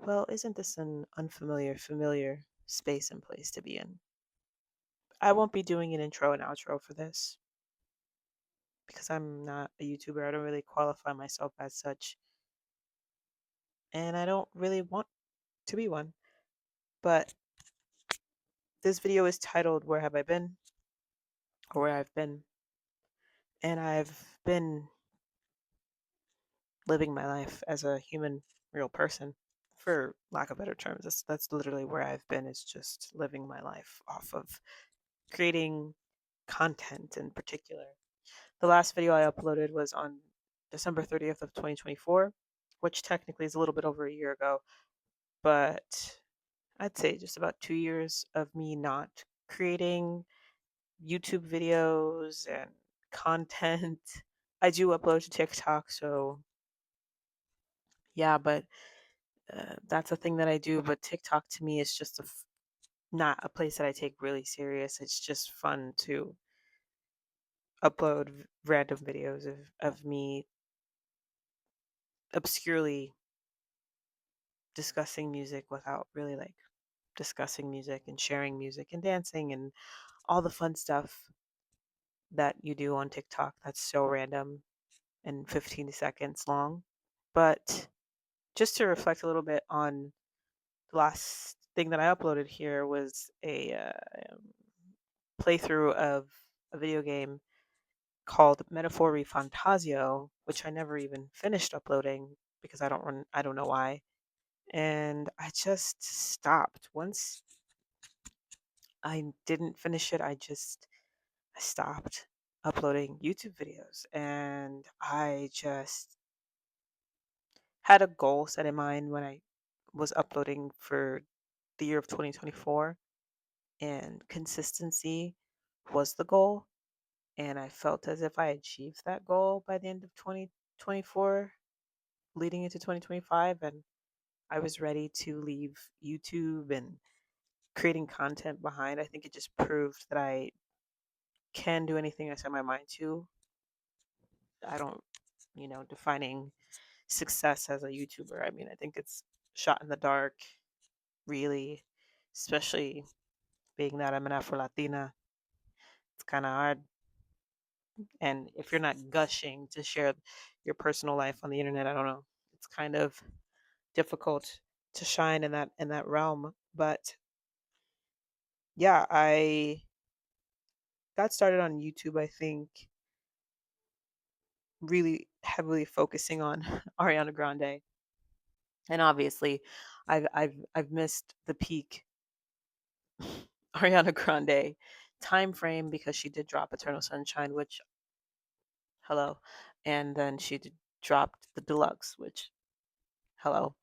Well, isn't this an familiar space and place to be in? I won't be doing an intro and outro for this because I'm not a YouTuber. I don't really qualify myself as such, and I don't really want to be one. But this video is titled Where Have I Been? Or Where I've Been. And I've been living my life as a human, real person, for lack of better terms. That's literally where I've been, is just living my life off of creating content in particular. The last video I uploaded was on December 30th of 2024, which technically is a little bit over a year ago, but I'd say just about 2 years of me not creating YouTube videos and content. I do upload to TikTok, so yeah, but that's a thing that I do. But TikTok to me is just not a place that I take really serious. It's just fun to upload random videos of me obscurely discussing music without really like discussing music and sharing music and dancing and all the fun stuff that you do on TikTok that's so random and 15 seconds long. But just to reflect a little bit on the last thing that I uploaded here was a playthrough of a video game called Metaphor Fantasio, which I never even finished uploading because I don't know why. And I just stopped. Once I didn't finish it, I stopped uploading YouTube videos, and I just had a goal set in mind when I was uploading for the year of 2024, and consistency was the goal. And I felt as if I achieved that goal by the end of 2024, leading into 2025, and I was ready to leave YouTube and creating content behind. I think it just proved that I can do anything I set my mind to. I don't, defining success as a YouTuber. I mean, I think it's shot in the dark, really, especially being that I'm an Afro Latina. It's kind of hard. And if you're not gushing to share your personal life on the internet, I don't know. It's kind of difficult to shine in that realm. But yeah, I got started on YouTube, I think, really heavily focusing on Ariana Grande. And obviously, I've missed the peak Ariana Grande time frame because she did drop Eternal Sunshine, which hello, and then dropped the deluxe, which hello,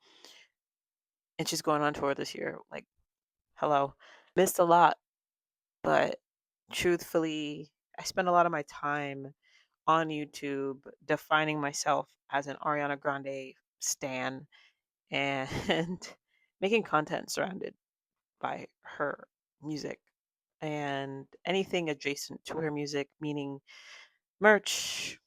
and she's going on tour this year. Like hello, missed a lot, but truthfully, I spent a lot of my time on YouTube defining myself as an Ariana Grande stan and making content surrounded by her music and anything adjacent to her music, meaning merch,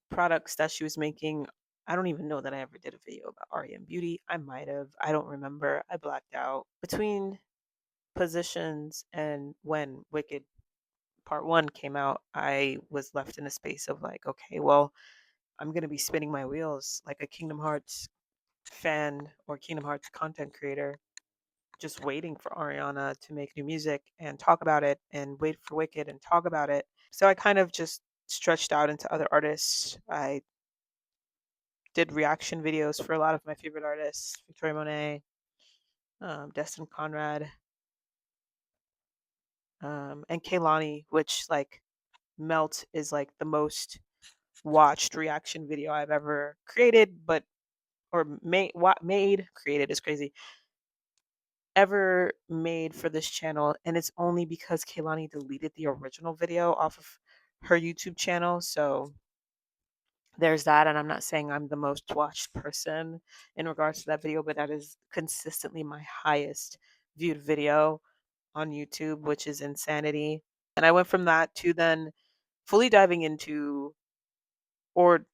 products that she was making. I don't even know that I ever did a video about REM Beauty. I might have. I don't remember. I blacked out. Between Positions and when Wicked Part 1 came out, I was left in a space of like, okay, well, I'm going to be spinning my wheels like a Kingdom Hearts fan or Kingdom Hearts content creator, just waiting for Ariana to make new music and talk about it and wait for Wicked and talk about it. So I kind of just stretched out into other artists. I did reaction videos for a lot of my favorite artists, Victoria Monet, Destin Conrad, and Kaylani, which like Melt is like the most watched reaction video I've ever created, but or made what made created is crazy ever made for this channel, and it's only because Kaylani deleted the original video off of her YouTube channel. So there's that, and I'm not saying I'm the most watched person in regards to that video, but that is consistently my highest viewed video on YouTube, which is insanity. And I went from that to then fully diving into or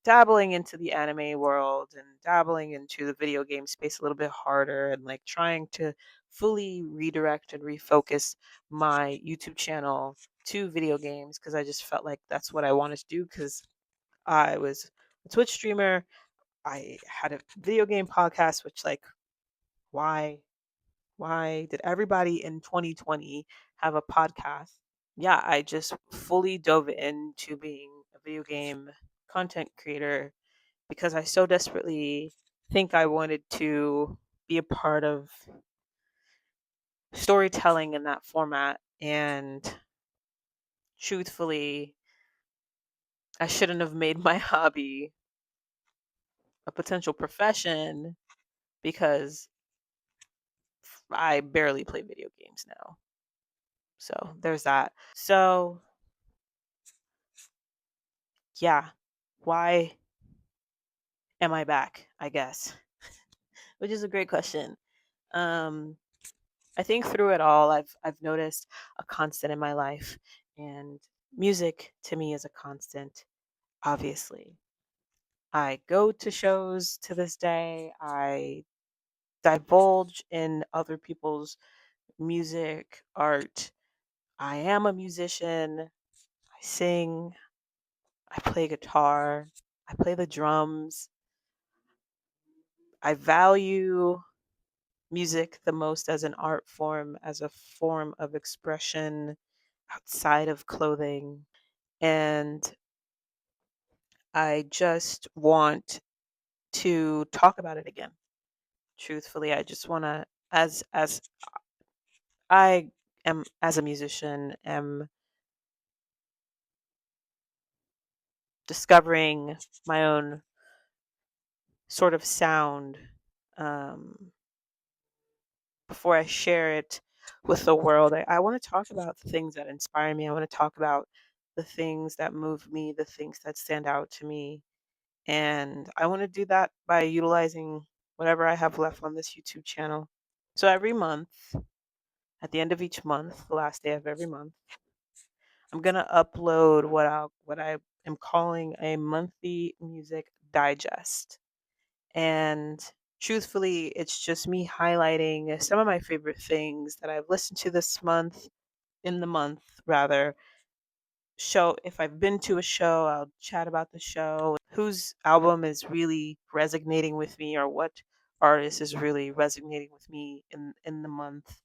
dabbling into the anime world and dabbling into the video game space a little bit harder, and like trying to fully redirect and refocus my YouTube channel to video games because I just felt like that's what I wanted to do because I was a Twitch streamer. I had a video game podcast, which like why why did everybody in 2020 have a podcast? Yeah, I just fully dove into being a video game content creator because I so desperately think I wanted to be a part of storytelling in that format. And truthfully, I shouldn't have made my hobby a potential profession because I barely play video games now. So there's that. So, yeah, why am I back? I guess, which is a great question. Um, I think through it all, I've noticed a constant in my life, and music to me is a constant. Obviously, I go to shows to this day. I divulge in other people's music, art. I am a musician. I sing. I play guitar. I play the drums. I value music the most as an art form, as a form of expression outside of clothing. And I just want to talk about it again. Truthfully, I just want to as I am as a musician am discovering my own sort of sound um before I share it with the world. I want to talk about the things that inspire me. I want to talk about the things that move me, the things that stand out to me. And I want to do that by utilizing whatever I have left on this YouTube channel. So every month, at the end of each month, the last day of every month, I'm gonna upload what I am calling a monthly music digest. And truthfully, it's just me highlighting some of my favorite things that I've listened to this month, in the month rather. Show if I've been to a show, I'll chat about the show, whose album is really resonating with me, or what artist is really resonating with me in the month.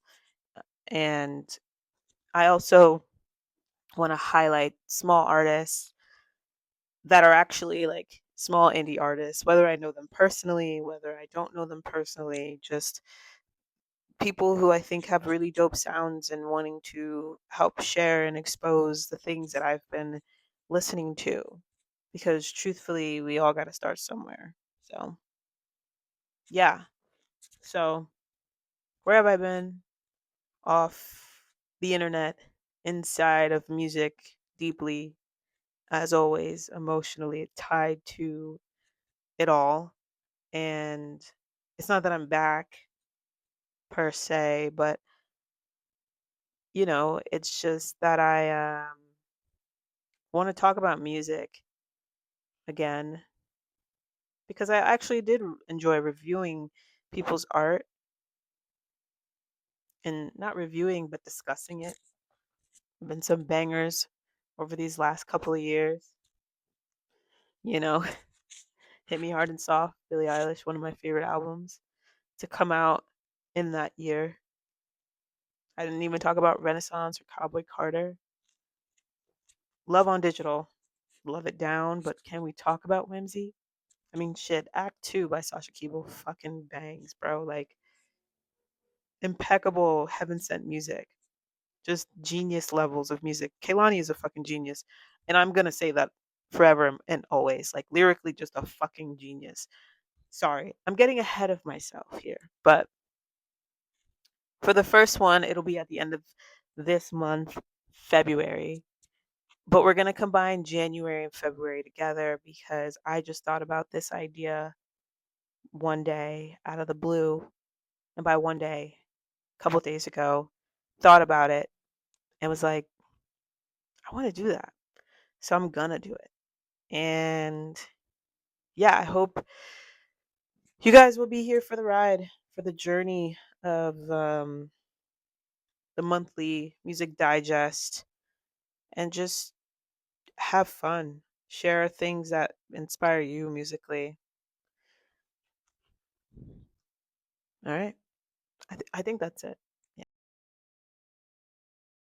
And I also want to highlight small artists that are actually like small indie artists, whether I know them personally, whether I don't know them personally, just people who I think have really dope sounds and wanting to help share and expose the things that I've been listening to. Because truthfully, we all got to start somewhere. So, yeah. So, where have I been? Off the internet, inside of music, deeply, as always, emotionally tied to it all. And it's not that I'm back per se, but it's just that I want to talk about music again because I actually did enjoy reviewing people's art, and not reviewing but discussing it. There been some bangers over these last couple of years. You know, Hit Me Hard and Soft, Billie Eilish, one of my favorite albums to come out in that year. I didn't even talk about Renaissance or Cowboy Carter. Love on Digital, love it down, but can we talk about Whimsy? I mean, shit, Act 2 by Sasha Keeble fucking bangs, bro. Like, impeccable heaven sent music. Just genius levels of music. Kaylani is a fucking genius. And I'm gonna say that forever and always. Like, lyrically, just a fucking genius. Sorry, I'm getting ahead of myself here. But for the first one, it'll be at the end of this month, February. But we're gonna combine January and February together because I just thought about this idea one day out of the blue. And by one day, a couple days ago, thought about it and was like, I want to do that. So I'm gonna do it. And yeah, I hope you guys will be here for the ride, for the journey of the monthly music digest, and just have fun. Share things that inspire you musically. All right. I think that's it.